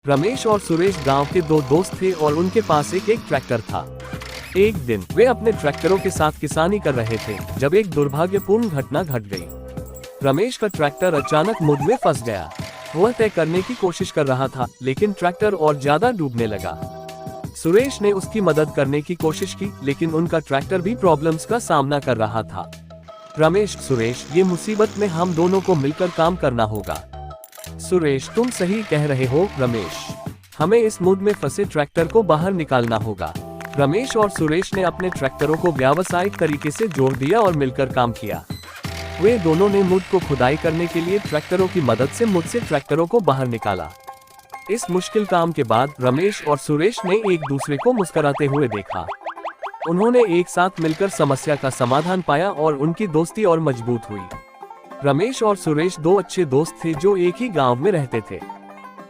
रमेश और सुरेश गांव के दो दोस्त थे और उनके पास एक ट्रैक्टर था। एक दिन वे अपने ट्रैक्टरों के साथ किसानी कर रहे थे जब एक दुर्भाग्यपूर्ण घटना घट गई। रमेश का ट्रैक्टर अचानक मुड़ में फंस गया। वह तय करने की कोशिश कर रहा था, लेकिन ट्रैक्टर और ज्यादा डूबने लगा। सुरेश ने उसकी मदद करने की कोशिश की, लेकिन उनका ट्रैक्टर भी प्रॉब्लम्स का सामना कर रहा था। रमेश, सुरेश, ये मुसीबत में हम दोनों को मिलकर काम करना होगा। सुरेश, तुम सही कह रहे हो रमेश, हमें इस मुड में फंसे ट्रैक्टर को बाहर निकालना होगा। रमेश और सुरेश ने अपने ट्रैक्टरों को व्यावसायिक तरीके से जोड़ दिया और मिलकर काम किया। वे दोनों ने मुड को खुदाई करने के लिए ट्रैक्टरों की मदद से मुड से ट्रैक्टरों को बाहर निकाला। इस मुश्किल काम के बाद रमेश और सुरेश ने एक दूसरे को मुस्कुराते हुए देखा। उन्होंने एक साथ मिलकर समस्या का समाधान पाया और उनकी दोस्ती और मजबूत हुई। रमेश और सुरेश दो अच्छे दोस्त थे जो एक ही गांव में रहते थे।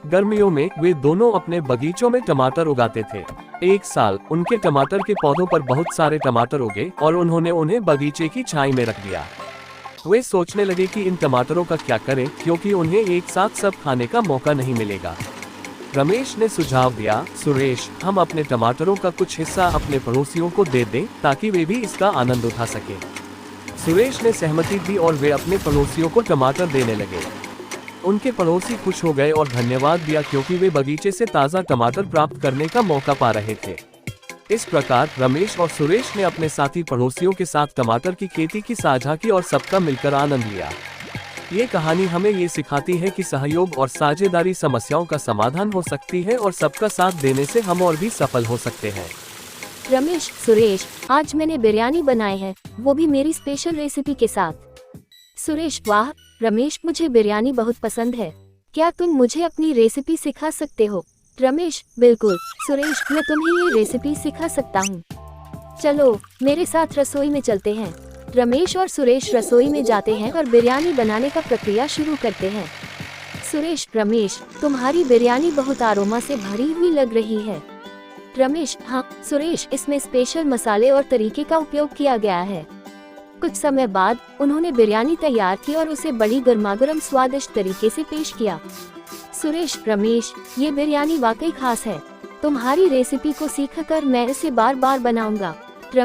गर्मियों में वे दोनों अपने बगीचों में टमाटर उगाते थे। एक साल उनके टमाटर के पौधों पर बहुत सारे टमाटर उगे और उन्होंने उन्हें बगीचे की छाई में रख दिया। वे सोचने लगे कि इन टमाटरों का क्या करें, क्योंकि उन्हें एक साथ सब खाने का मौका नहीं मिलेगा। रमेश ने सुझाव दिया, सुरेश, हम अपने टमाटरों का कुछ हिस्सा अपने पड़ोसियों को दे दें ताकि वे भी इसका आनंद उठा सके। सुरेश ने सहमति दी और वे अपने पड़ोसियों को टमाटर देने लगे। उनके पड़ोसी खुश हो गए और धन्यवाद दिया, क्योंकि वे बगीचे से ताज़ा टमाटर प्राप्त करने का मौका पा रहे थे। इस प्रकार रमेश और सुरेश ने अपने साथी पड़ोसियों के साथ टमाटर की खेती की साझा की और सबका मिलकर आनंद लिया। ये कहानी हमें ये सिखाती है कि सहयोग और साझेदारी समस्याओं का समाधान हो सकती है और सबका साथ देने से हम और भी सफल हो सकते हैं। रमेश, सुरेश, आज मैंने बिरयानी बनाई है, वो भी मेरी स्पेशल रेसिपी के साथ। सुरेश, वाह। रमेश, मुझे बिरयानी बहुत पसंद है, क्या तुम मुझे अपनी रेसिपी सिखा सकते हो? रमेश, बिल्कुल सुरेश, मैं तुम्हें ये रेसिपी सिखा सकता हूँ। चलो मेरे साथ रसोई में चलते हैं। रमेश और सुरेश रसोई में जाते हैं और बिरयानी बनाने का प्रक्रिया शुरू करते हैं। सुरेश, रमेश, तुम्हारी बिरयानी बहुत अरोमा से भरी हुई लग रही है। रमेश, हाँ सुरेश, इसमें स्पेशल मसाले और तरीके का उपयोग किया गया है। कुछ समय बाद उन्होंने बिरयानी तैयार की और उसे बड़ी गर्मागर्म स्वादिष्ट तरीके से पेश किया। सुरेश, रमेश, ये बिरयानी वाकई खास है। तुम्हारी रेसिपी को सीखकर मैं इसे बार बार बनाऊंगा।